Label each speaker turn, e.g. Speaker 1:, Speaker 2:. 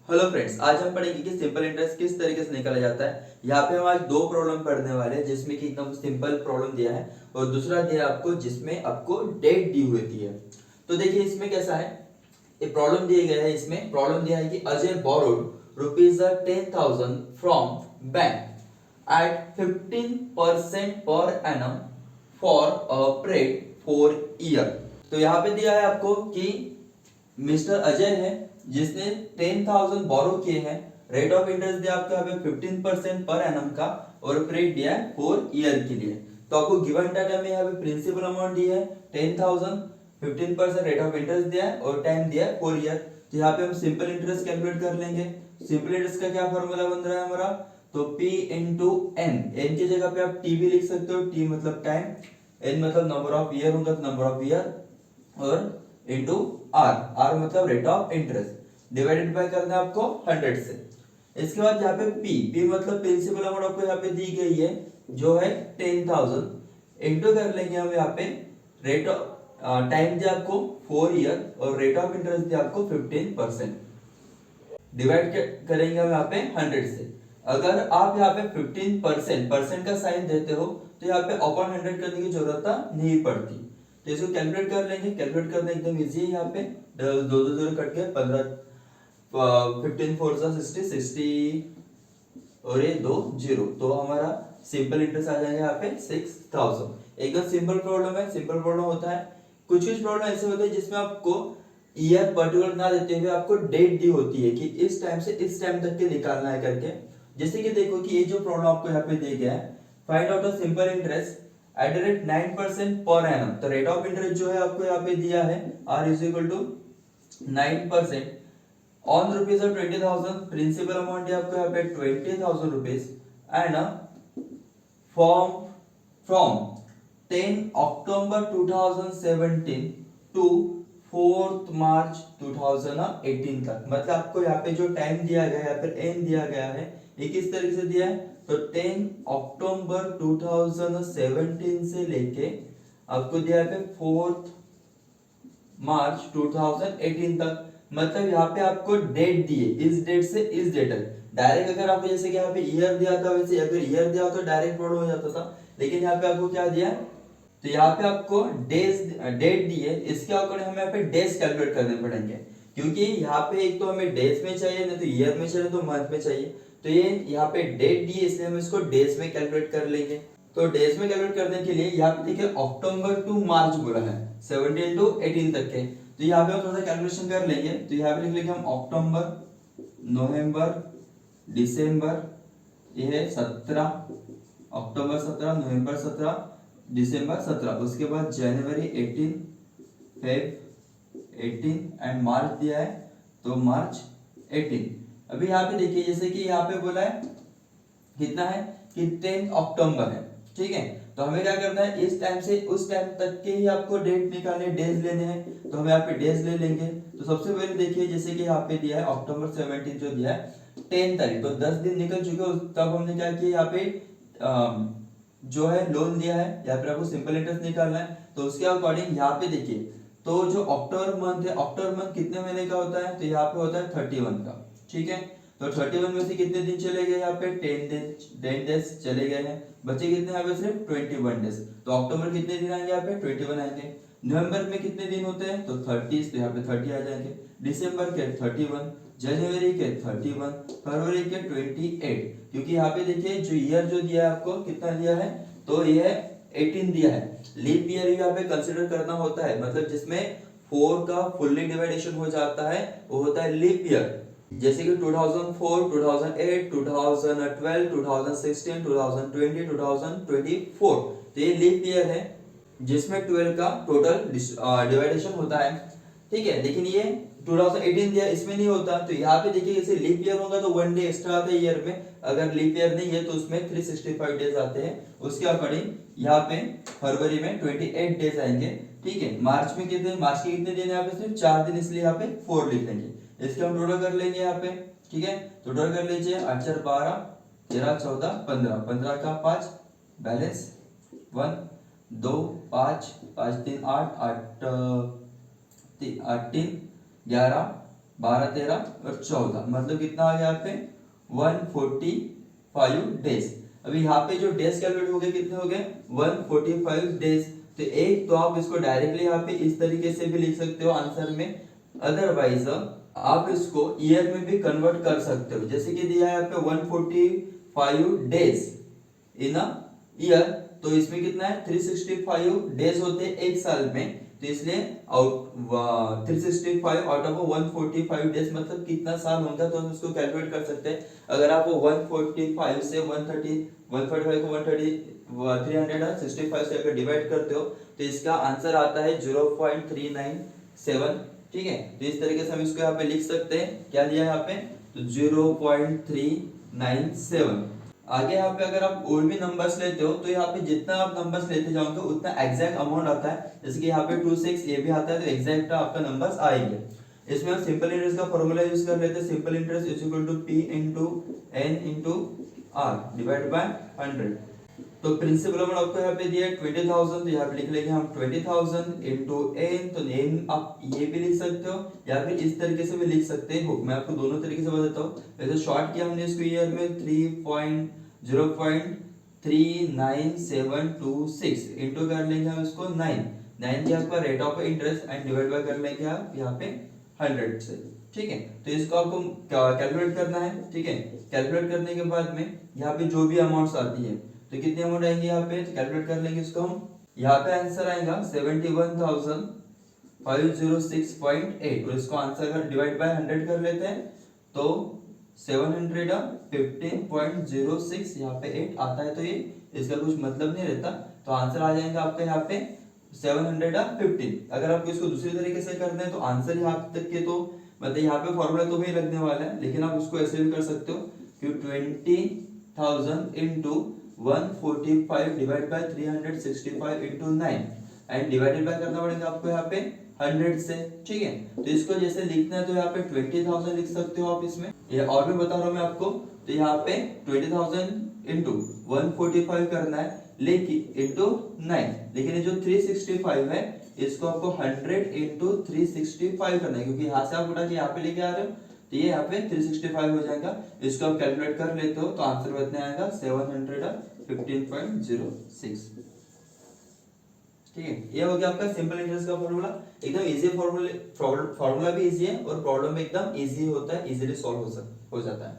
Speaker 1: Hello friends, आज हम पढ़ेंगे कि सिंपल इंटरेस्ट किस तरीके से निकाला जाता है। यहाँ पे हम आज दो प्रॉब्लम पढ़ने वाले हैं, जिसमें कि एकदम सिंपल प्रॉब्लम दिया है और दूसरा दिया है आपको जिसमें आपको डेट दी हुई है। तो देखिए इसमें कैसा है, ये प्रॉब्लम दिए गए है। इसमें प्रॉब्लम दिया है कि Ajay borrowed rupees 10,000 from bank at 15% per annum for a period 4 year. तो यहाँ पे दिया है आपको कि मिस्टर अजय है जिसने 10,000 बोरो किए हैं। रेट ऑफ इंटरेस्ट दिया आपको यहाँ पे 15% पर एनम का और पीरियड दिया है 4 ईयर के लिए। तो आपको गिवन डाटा में यहाँ पे प्रिंसिपल अमाउंट दी है 10,000, 15% रेट ऑफ इंटरेस्ट दिया है और टाइम दिया है 4 ईयर। तो यहाँ पे हम सिंपल इंटरेस्ट कैलकुलेट कर लेंगे। सिंपल इंटरेस्ट का क्या फॉर्मूला बन रहा है हमारा, तो P इंटू एन। एन की जगह पे आप टी भी लिख सकते हो, टी मतलब टाइम, एन मतलब नंबर ऑफ ईयर होगा तो नंबर ऑफ ईयर, और इंटू आर, आर मतलब rate of interest, divided by करना है आपको 100 से। इसके बाद यहाँ पे पी, पी मतलब प्रिंसिपल अमाउंट आपको यहाँ पे दी गई है जो है 10,000, इंटू कर लेंगे हम यहाँ पे रेट ऑफ टाइम दिया आपको 4 ईयर और रेट ऑफ इंटरेस्ट दिया आपको 15%, डिवाइड करेंगे हम यहाँ पे 100 से। अगर आप यहाँ पे 15% परसेंट का साइन देते हो तो यहाँ पे अपॉन 100 करने की जरूरत नहीं पड़ती। तो इसको कैलकुलेट कर लेंगे। कैलकुलेट करना एकदम इजी है। यहाँ पे दो दो जीरो कट गए, 15 फोर 60, 60 और ये 2 जीरो, तो हमारा सिंपल इंटरेस्ट आ जाएगा यहाँ पे 6,000। एकदम सिंपल प्रॉब्लम है। सिंपल प्रॉब्लम होता है, कुछ कुछ प्रॉब्लम ऐसे होते हैं जिसमें आपको ईयर पर्टिकुलर ना देते हुए आपको डेट दी होती है कि इस टाइम से इस टाइम तक के निकालना है करके। जैसे कि देखो कि ये जो प्रॉब्लम आपको यहाँ पे दिया गया है, find out a simple interest at the rate 9% per annum. तो रेट ऑफ इंटरेस्ट जो है आपको यहाँ पे दिया है R is equal to 9% on rupees of 20,000। Principal amount है आपको यहाँ पे 20,000 rupees and from from 10 October 2017 to 4 March 2018 तक। मतलब आपको यहाँ पे जो टाइम दिया गया है, यहाँ पर एन दिया गया है, ये किस तरीके से दिया है, तो 10 अक्टूबर 2017 से लेके आपको दिया है 4 मार्च 2018 तक। मतलब यहाँ पे आपको डेट दिए, इस डेट से इस डेट तक। डायरेक्ट अगर आपको जैसे कि यहाँ पे ईयर दिया था, वैसे अगर ईयर दिया तो डायरेक्ट प्लॉट हो जाता था, लेकिन यहाँ पे आपको क्या दिया, तो यहाँ पे आपको डेज डेट दी है, इसके अकॉर्डिंग हमें यहाँ पे डेज कैलकुलेट करने पड़ेंगे। क्योंकि यहाँ पे एक तो हमें डेज में चाहिए, नहीं तो ईयर में चाहिए, तो मंथ में चाहिए। तो ये यहाँ पे डेट दी है, इसलिए हम इसको डेज में कैलकुलेट कर लेंगे। तो डेज में कैलकुलेट करने के लिए यहाँ पे देखिए अक्टूबर टू मार्च बोला है, 17 टू 18 तक के। तो यहाँ पे हम थोड़ा सा कैलकुलेशन कर लेंगे। तो यहाँ पे लिख लेंगे हम अक्टूबर, नवंबर, दिसंबर, ये है 17, अक्टूबर 17, नवंबर 17, दिसंबर 17। उसके बाद जनवरी 18, फेब 18 एंड मार्च दिया है, तो मार्च 18। अभी यहाँ पे देखिए जैसे कि यहाँ पे बोला है कितना है कि 10 अक्टूबर है, ठीक है। तो हमें क्या करना है, इस टाइम से उस टाइम तक के ही आपको डेट निकालने, डेज लेने हैं। तो हम यहाँ पे डेज ले लेंगे। तो सबसे पहले देखिए जैसे कि यहाँ पे दिया है अक्टूबर 17 जो दिया है 10 तारीख, तो 10 दिन निकल चुके। तब हमने क्या किया, यहाँ पे जो है लोन दिया है, यहाँ पे आपको सिंपल इंटरेस्ट निकालना है। तो उसके अकॉर्डिंग यहाँ पे देखिए, तो जो अक्टूबर मंथ है, अक्टूबर मंथ कितने महीने का होता है, तो यहाँ पे होता है 31 का, ठीक है। तो 31 में से कितने दिन चले गए, यहाँ पे 10 डेज चले गए हैं, बचे कितने यहाँ पे सिर्फ 21 डेज। तो अक्टूबर कितने दिन आएंगे, यहाँ पे 21 आएंगे। नवंबर में कितने दिन होते हैं, तो 30, तो यहाँ पे 30 आ जाएंगे। दिसंबर के 31, जनवरी के 31, फरवरी के 28। क्योंकि यहाँ पे देखिए जो ईयर जो दिया है आपको कितना दिया है, तो ये 18 दिया है। लीप ईयर यहाँ पे कंसिडर करना होता है, मतलब जिसमें 4 का फुल्ली डिवाइडेशन हो जाता है, वो होता है लीप ईयर। जैसे कि 2004, 2008, 2012, 2016, 2020, 2024, तो ये लीप ईयर है जिसमें 12 का टोटल डिवाइडेशन होता है, ठीक है। लेकिन ये 2018 दिया, इसमें नहीं होता। तो यहाँ पे देखिए जैसे लीप ईयर होगा तो 1 डे एक्स्ट्रा आता है ईयर में, अगर लीप ईयर नहीं है तो उसमें 365 डेज आते हैं। उसके अकॉर्डिंग यहाँ पे फरवरी में 28 डेज आएंगे, ठीक है। मार्च में कितने, मार्च के कितने दिन, यहाँ पे सिर्फ 4 दिन, इसलिए यहाँ पे 4 लिख लेंगे। इसके हम टोटल कर लेंगे यहाँ पे, ठीक है। तो टोटल कर लीजिए 8 4 12, 13 14 15, 15 का 5 बैलेंस 1 2 5 5 3 8 8 3 11 12, 13 और 14, मतलब कितना आ गया यहाँ पे 145 डेज। अभी यहाँ पे जो डेज कैलकुलेट हो गए कितने हो गए 145 डेज। तो एक तो आप इसको डायरेक्टली यहाँ पे इस तरीके से भी लिख सकते हो आंसर में, अदरवाइज आप इसको ईयर में भी कन्वर्ट कर सकते हो। जैसे कि दिया है यहाँ पे 145 डेज इन अ ईयर, तो इसमें कितना है 365 डेज होते हैं एक साल में, तो इसलिए 365 आउट ऑफ 145 डेज मतलब कितना साल होगा, तो हम इसको कैलकुलेट कर सकते हैं। अगर आप 145 से 145 को 365 से अगर डिवाइड करते हो तो इसका आंसर आता है 0.397। ठीक है, तो इस तरीके से हम इसको यहाँ पे लिख सकते हैं। क्या दिया है यहाँ पे, तो 0.397। आगे यहाँ पे अगर आप और भी नंबर्स लेते हो तो यहाँ पे जितना आप नंबर्स लेते जाओगे उतना एग्जैक्ट अमाउंट आता है। जैसे कि यहाँ पे 26 ये भी आता है, तो एग्जैक्ट आपका नंबर्स आएंगे। इसमें हम सिंपल इंटरेस्ट का फॉर्मूला यूज कर लेते हैं। Simple interest is equal to P into N into R divide by 100। तो प्रिंसिपल अमाउंट आपको यहाँ पे दिया है 20,000, तो यहाँ पे लिख लेंगे हम 20,000 इंटू N। तो N आप ये भी लिख सकते हो या फिर इस तरीके से भी लिख सकते हो। मैं आपको दोनों तरीके से बताता हूँ। वैसे शॉर्ट किया हमने इसको ईयर में 0.39726 इंटू कर लेंगे हम इसको 9 के आपका rate of interest and divide by कर लेंगे आप यहाँ पे 100 से। ठीक है, तो इसको आपको कैलकुलेट करना है। ठीक है, कैलकुलेट करने के बाद में यहाँ पे जो भी अमाउंट्स आती है तो कितनी अमाउंट आएंगे यहाँ पे, कैलकुलेट कर लेंगे इसको हम। यहाँ पे आंसर आएगा 71,506.8 और इसको आंसर अगर डिवाइड बाय 100 कर लेते हैं तो 715.06 यहाँ पे 8 आता है, तो ये इसका कुछ मतलब नहीं रहता। तो आंसर आ जाएगा आपका यहाँ पे 715। अगर आपको इसको दूसरी तरीके से करना है तो आंसर यहाँ तक के तो मतलब यहाँ पे फॉर्मूला तो वही लगने वाला है, लेकिन आप उसको ऐसे भी कर सकते हो कि 20,000 into 145 divide by 365 into 9 and divided by करना पड़ेगा आपको यहाँ पे 100 से। ठीक है, तो इसको जैसे लिखना है तो यहाँ पे 20,000 लिख सकते हो आप इसमें। ये और भी बता रहा हूँ मैं आपको, तो यहाँ पे 20,000 इंटू 145 करना है लेकिन इंटू 9, लेकिन ये जो 365 है इसको आपको 100 इंटू 365 करना है, क्योंकि यहाँ से आप उठा के यहाँ पे लेके आ रहे हो तो ये यहाँ पे 365 हो जाएगा। इसको आप कैलकुलेट कर लेते हो तो आंसर कितना आएगा 715.06। ठीक है, ये हो गया आपका सिंपल इंटरेस्ट का फॉर्मूला। एकदम इजी फॉर्मूला भी इजी है और प्रॉब्लम भी एकदम इजी होता है, इजीली सॉल्व हो जाता है।